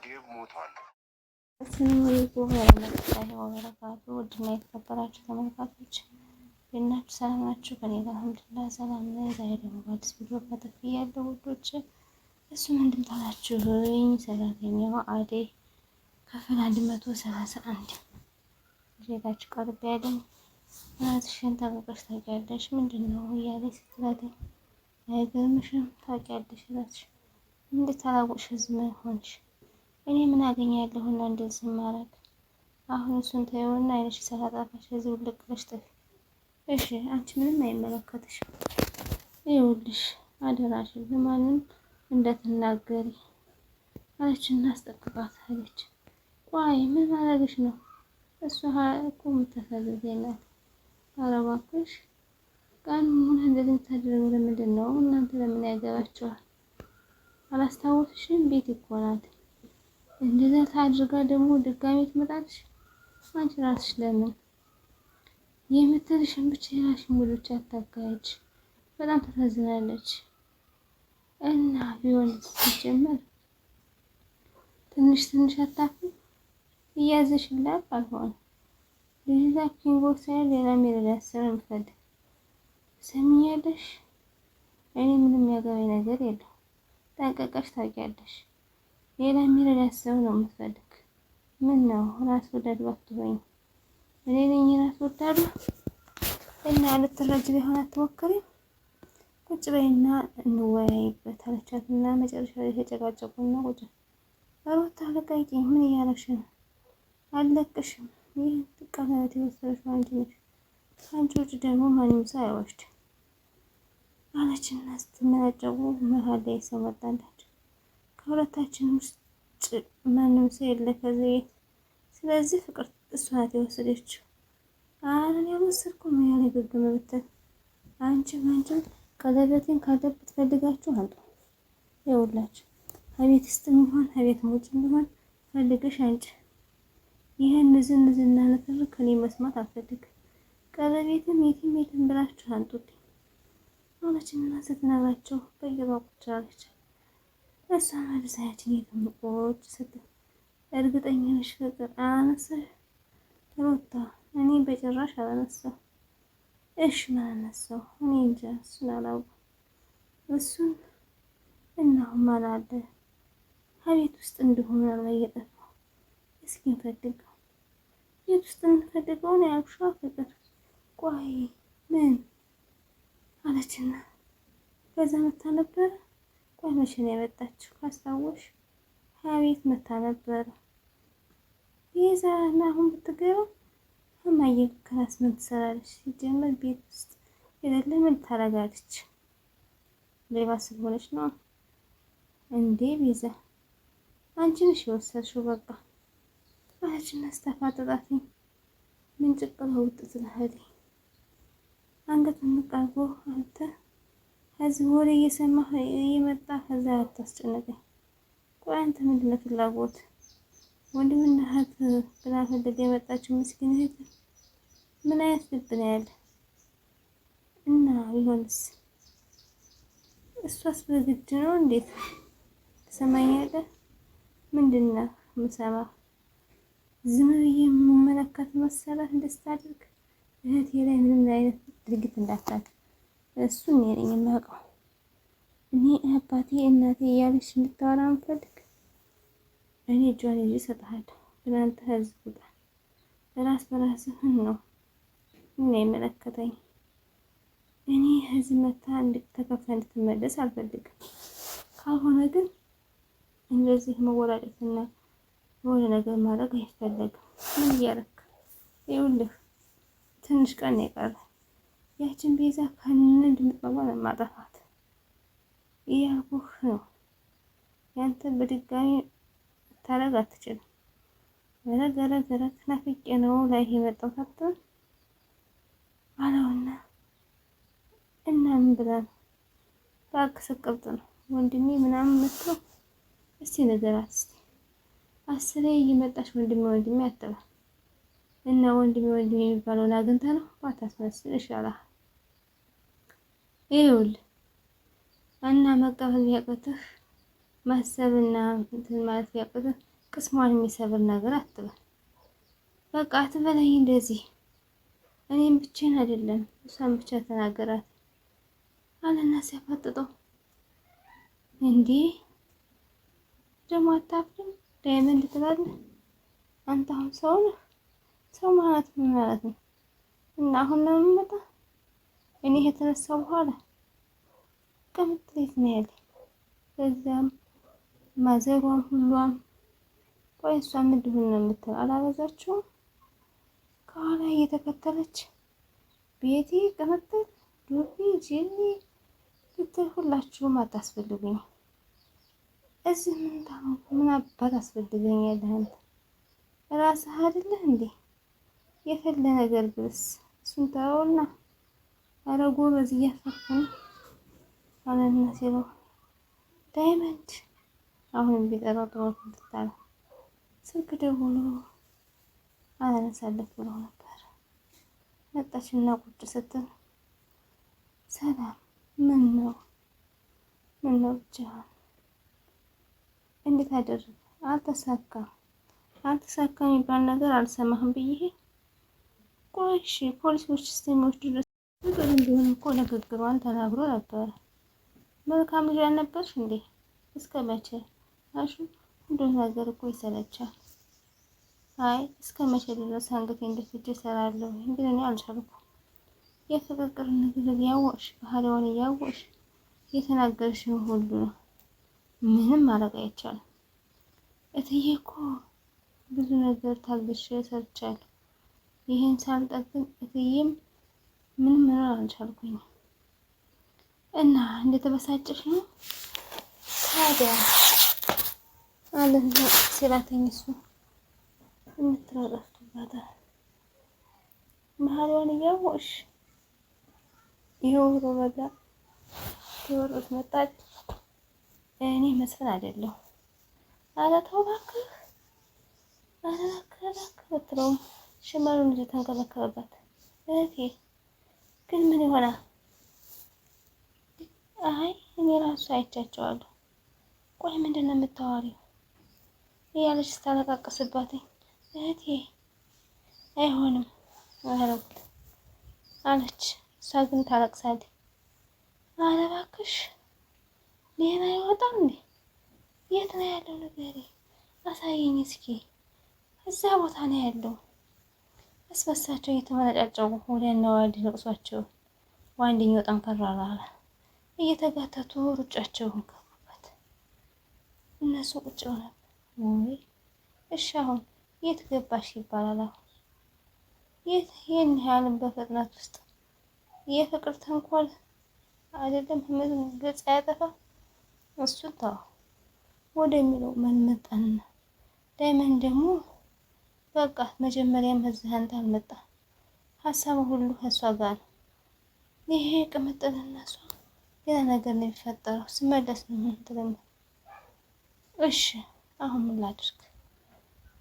ዴቭ ሞቷል። አሰላሙ አለይኩም ወራህመቱላሂ ወበረካቱ። ውድና የተከበራችሁ ተመልካቾች የናችሁ ሰላም ናችሁ? ከኔ ጋር አልሐምዱሊላህ ሰላም ነኝ። ዛሬ ደግሞ በአዲስ ቪዲዮ ከተፍ ያለው ውዶች፣ እሱ ምንድን ታላችሁኝ? ሰራተኛዋ አደይ ክፍል 131 ዜጋችሁ ቀርብ ያለኝ ራስሽን ጠንቅቀሽ ታውቂያለሽ ምንድን ነው እያለች ስትላትኝ፣ አይገርምሽም? ታውቂያለሽ ራስሽ እንዴት አላወቅሽ? ዝም ሆንሽ? እኔ ምን አገኛለሁና እንደዚህ ማረግ? አሁን እሱን ተይውና አይነሽ ሰላጣፋሽ እዚሁ ልቅለሽ ጥፊ። እሺ አንቺ ምንም አይመለከትሽም። ይኸውልሽ አደራሽን ለማንም እንዳትናገሪ አለችና አስጠንቅቃት አለች። ቆይ ምን ማድረግሽ ነው? እሷ እኮ የምታሳዝዘኝ ናት። ኧረ እባክሽ ቀን ሙሉ እንደዚህ የምታደርገው ለምንድን ነው? እናንተ ለምን ያገባችኋል? አላስታወስሽም? ቤት እኮ ናት። እንደዛ ታድርጋ ደግሞ ድጋሜ ትመጣለሽ። አንቺ ራስሽ ለምን የምትልሽን ብቻ የራስሽን ሙሉች አታካሂጂ። በጣም ታሳዝናለች። እና ቢሆን ሲጀመር ትንሽ ትንሽ አታፍሪ እያዘሽላት አልሆነ ልጅቷ ኪንጎ ሳይል ሌላ የሚረዳት ሰው የምፈልግ ሰሚኛለሽ። እኔ ምንም ያገባኝ ነገር የለም። ጠንቀቀሽ ታውቂያለሽ። ሌላ የሚረዳት ሰው ነው የምትፈልግ። ምን ነው ራስ ወዳድ ባትሆኝ? እኔ ነኝ ራስ ወዳዱ። እና ልትረጅ ሊሆን አትሞክሪም? ቁጭ በይና እንወያይበት አለቻትና መጨረሻ ላይ ተጨቃጨቁና ቁጭ። ሩታ አለቃቂ ምን እያለሽ ነው? አልለቅሽም። ይህ ቀለበት የወሰደሽው አንቺ ነሽ። ከአንቺ ውጭ ደግሞ ማንም ሰው አይወስድ አለችና ስትመናጨቁ መሀል ላይ ሰው መጣላቸው። ከሁለታችን ውስጥ ማንም ሰው የለ ከዚህ ቤት። ስለዚህ ፍቅር እሷ ናት የወሰደችው። አረን ያልወሰድኩም ያለ ግግም ብትል አንቺም ቀለበቴን ካለበት ፈልጋችሁ አንጡ። ይኸውላችሁ ከቤት ውስጥም ይሆን ከቤት ውጭም ቢሆን ፈልገሽ አንቺ። ይህን ንዝንዝና ንትርክ ከኔ መስማት አልፈልግም። ቀለቤትም የትም ብላችሁ አንጡልኝ አለችና ስትነግራቸው በየባቁች አለች። እሷ መልሳያችን የትምቆች ስትል እርግጠኛ ነሽ ፍቅር አላነሳሽ? ሩታ እኔ በጭራሽ አላነሳው። እሺ ምን አነሳው? እኔ እንጃ እሱን አላውቅም። እሱን እናሁን ማን አለ ከቤት ውስጥ እንዲሆን አላ እየጠፋው። እስኪ እንፈልገው። ቤት ውስጥ እንፈልገውን ያልኩሽ ፍቅር። ቆይ ምን አለችና ከዛ መታ ነበረ። ቆይ መቼ ነው የመጣችው? ካስታወሽ ከቤት መታ ነበረ። ይዛና አሁን ብትገባ እማዬ ክላስ ምን ትሰራለች? ሲጀመር ቤት ውስጥ የሌለ ምን ታረጋለች? ሌባ ስለሆነች ነው እንዴ? ቤዛ አንቺ ነሽ የወሰድሽው በቃ አለችና አስተፋጠጣትኝ። ምን ጭቅላ ውጥ ስለህሊ አንገቱን ንቃርጎ አንተ ከዚህ ወሬ እየሰማህ እየመጣ ከዛ አታስጨነቀኝ። ቆይ አንተ ምንድነው ፍላጎት? ወንድምና እህት ብላ ፈልጋ የመጣችው ምስኪን እህት ምን አይነት ልብ ነው ያለ? እና ቢሆንስ እሷስ በግድ ነው እንዴት? ትሰማኛለህ? ምንድነው የምሰማህ? ዝም ብዬ የምመለከት መሰለህ? እንድታደርግ እህቴ ላይ ምንም አይነት ድርጊት እንዳታደርግ እሱን እኔ ነኝ የማውቀው። እኔ አባቴ እናቴ እያለች እንድታወራ የምፈልግ እኔ እጇን ይዤ እሰጥሃለሁ። እናንተ ህዝብ ውጣ። ራስ በራስህን ነው ምን አይመለከተኝ። እኔ ህዝብ መታ ተከፋ እንድትመለስ አልፈልግም። ካልሆነ ግን እንደዚህ መወራጨትና የሆነ ነገር ማድረግ አይፈለግም። ምን እያደረክ? ይኸውልህ ትንሽ ቀን የቀረ ያችን ቤዛ ከነ እንድምጥባባ ማጠፋት እያልኩህ ነው። ያንተ በድጋሚ ታረግ አትችልም። ገረገረ ናፍቄ ነው ላይ የመጣው ታጥተን አለውና እና ምን ብላ ነው እባክህ ስቀብጥ ነው ወንድሜ ምናምን መጥቶ እስቲ ንገራት እስቲ። አስሬ እየመጣች ወንድሜ አትበል እና ወንድሜ የሚባለውን አግኝታ ነው ባታስመስል ይሻላል። ይኸውልህ እና መቀበል ቢያቅትህ ማሰብና እንትን ማለት ያቅተ ቅስሟን የሚሰብር ነገር አትበል። በቃ አትበለኝ እንደዚህ። እኔም ብቻዬን አይደለም እሷን ብቻ ተናገራት አለና ሲያፋጥጠው እንዴ ደግሞ አታፍርም? ዳይመንድ ትላለህ አንተ አሁን ሰው ነህ? ሰው ማለት ምን ማለት ነው? እና አሁን ነው የምመጣ እኔ የተነሳው በኋላ ከምትሌት ነው ያለ። ከዛም ማዘሯም ሁሏም ቆይ እሷ ምንድን ነው የምትለው አላበዛችውም? ከኋላ እየተከተለች ቤቲ ቅምጥል ዱቢ ጂኒ ብትል ሁላችሁም አታስፈልጉኝ። እዚህ ምን አባት አስፈልገኛለህ አንተ ራስህ አይደለህ እንዴ? የፈለ ነገር ብስ እሱን ተውና ኧረ ጎበዝ እያፈርኩ ነው አለና ሲለው ዳይመንድ አሁንም ቢጠራው ጥሮት እንድታለ ስልክ ደውሎ አላነሳለት ብሎ ነበር። መጣችና ቁጭ ስትል ሰላም ምን ነው ብቻህን እንዴት አደረግ? አልተሳካም የሚባል ነገር አልሰማህም ብዬ ቆይ እሺ ፖሊሶች እስከሚወስዱ ድረስ ፍቅር እንደሆነ እኮ ንግግሯን ተናግሮ ነበር። መልካም ልጅ አልነበርሽ እንዴ? እስከ መቼ አሹ ሁሉም ነገር እኮ ይሰለቻል። አይ እስከ መቼ ድረስ አንገቴን ደፍቼ እሰራለሁ? እንግዲህ እኔ አልቻልኩም። የፍቅር ንግግር ያወቅሽ ባህሪዋን እያወቅሽ የተናገርሽውን ሁሉ ነው። ምንም ማድረግ አይቻልም። እትዬ እኮ ብዙ ነገር ታግሼ ሰርቻለሁ። ይሄን ሳልጠግን እትዬም ምንም መኖር አልቻልኩኝ እና እንደተበሳጨሽ ነው ታዲያ አለና ሲላተኝ እሱ እንድትራጠፍቱባታል ባህሪዋን እያወቅሽ ይኸው ረበጋ ተወርስ መጣች። እኔ መስፍን አይደለሁ። ኧረ ተው እባክህ ብትለውም ሽመሉን ልጅ ተንከባከበባት። እህቴ ግን ምን ይሆናል? አይ እኔ ራሱ አይቻቸዋለሁ። ቆይ ምንድን ነው የምታወሪው? እያለች ስታለቃቅስባት እህቴ አይሆንም አረጉት አለች። እሷ ግን ታለቅሳለች። ኧረ እባክሽ ሌላ ይወጣል እንዴ? የት ነው ያለው ነገር አሳየኝ እስኪ። እዛ ቦታ ነው ያለው። አስበሳቸው እየተመነጫጨው ወዲያና ወዲህ ለቅሷቸው ዋንድኛው ጠንከራ አለ። እየተጋተቱ ሩጫቸውን ገቡበት። እነሱ ቁጭ ብለው ወይ እሺ አሁን የት ገባሽ ይባላል። አሁን ይህን ያህል በፍጥነት ውስጥ የፍቅር ተንኮል አይደለም ገጽ ያጠፋ እሱን ተው ወደሚለው መጣና ዳይመንድ ደግሞ በቃ መጀመሪያም እዚህ አንተ አልመጣ ሀሳቡ ሁሉ ከእሷ ጋር ነው። ይሄ ቅምጥልና እሷ ሌላ ነገር ነው የሚፈጠረው። ስመለስ ነው ምን ትለኝ? እሺ አሁን ምን ላድርግ?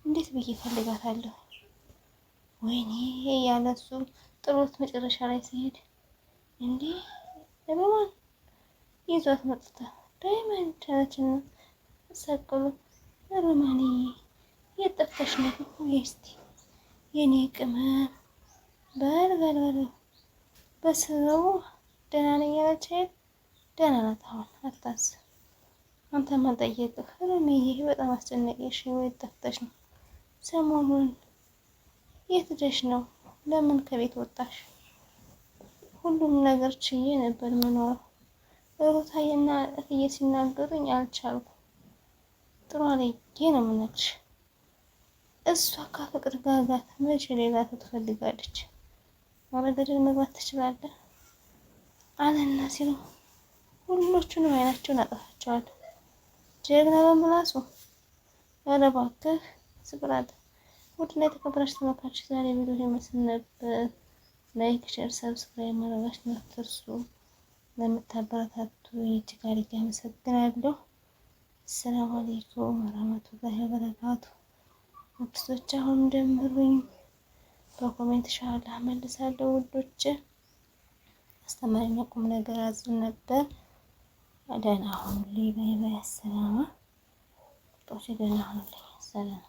እንዴት ብዬ እፈልጋታለሁ? ወይኔ ያለሱ ጥሎት መጨረሻ ላይ ሲሄድ እንዴ ለማን ይዟት መጥታ ዳይመንድ አለችና ሰቀሉ ለሮማንዬ የጠፍተሽ ነው እስቲ የኔ ቅመም በል በስራው ደህና ነኝ ያለች ደህና ናት። አሁን አታስብ። አንተ ማጠየቅህ ሮማንዬ በጣም አስጨነቀሽ ወይ ጠፍተሽ ነው? ሰሞኑን የት ሄደሽ ነው? ለምን ከቤት ወጣሽ? ሁሉም ነገር ችዬ ነበር የምኖረው። ሩታዬና እትዬ ሲናገሩኝ አልቻልኩም። ጥሩ አለጌ ነው የምነግርሽ። እሷ ከፍቅር ጋር መቼ ሌላ ትፈልጋለች? ወደ ገደል መግባት ትችላለህ አለና ሲለው ሁሎቹንም አይናቸውን አጠፋቸዋለሁ። ጀግና በምላሱ ኧረ እባክህ ስቅላት። ውድና የተከበራችሁ ተመልካቾች ዛሬ ቪዲዮ ይመስል ነበር። ላይክ፣ ሼር፣ ሰብስክራይብ ማድረጋችሁን አትርሱ። ለምታበረታቱ እጅግ አድርጌ አመሰግናለሁ። አሰላሙ አለይኩም ወራህመቱላሂ ወበረካቱ። ውዶች አሁን ደምሩኝ በኮሜንት ኢንሻአላህ መልሳለሁ። ውዶች አስተማሪና ቁም ነገር አዝን ነበር። ደህና ሁኑልኝ። ባይ ባይ። አሰላማ ጦሽ ደህና ሁኑልኝ። ሰላም